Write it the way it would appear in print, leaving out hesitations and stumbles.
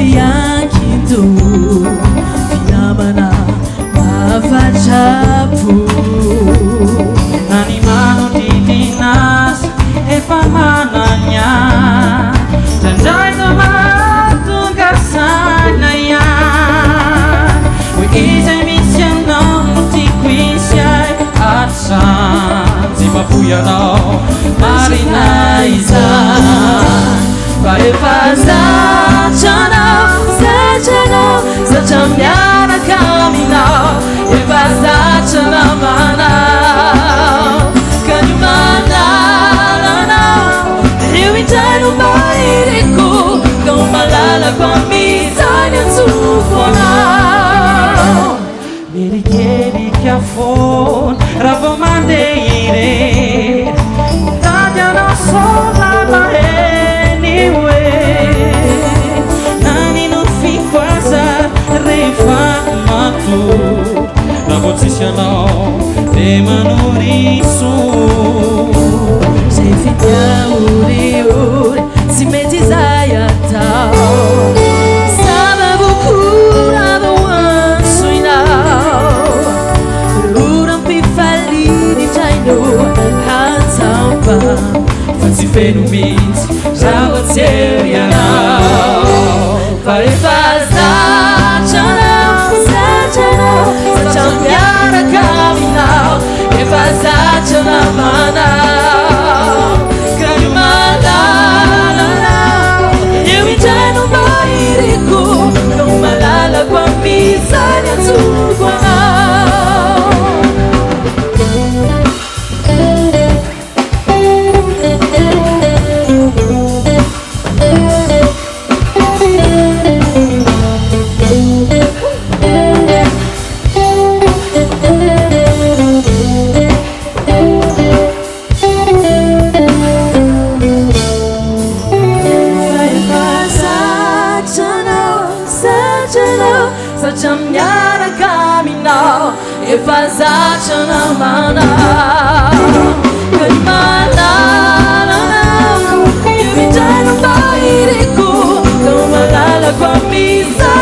fiankindo filamana mafatrapo nany manodidinasa efa mananya Tandray no mahatonga saina ihany Hoe izay misy anao no tiako hisy ahy atrany Tsy mahafoy anao marina izany Fa efa zatranao zatra miaraka aminao Efa zatranao manao Ka ny manalanao Io indray no mahiriko Ka malalako amizany antsoko anao Merikerika foana raha vao mandeha irery Tady anao sola maheny hoe Nanino fikwaza rehefa matory Raha vao tsisy anao dia manoriso Zay fitiaoriori tsy mety izay atao Zava-boakora vao ansoinao Roram-pifalidy traino hatsamba Fa tsy feno mihitsy raha vao tsy ery anao Fa rehefa zatranao zatra miaraka aminao Efa zatranao manao Ka ny malalanao Io indray no mahiriko No malalako amizany antsoko anao Zatra miaraka aminao Efa zatranao manao Ka ny malalanao Io indray no mahiriko Ka malalako amizany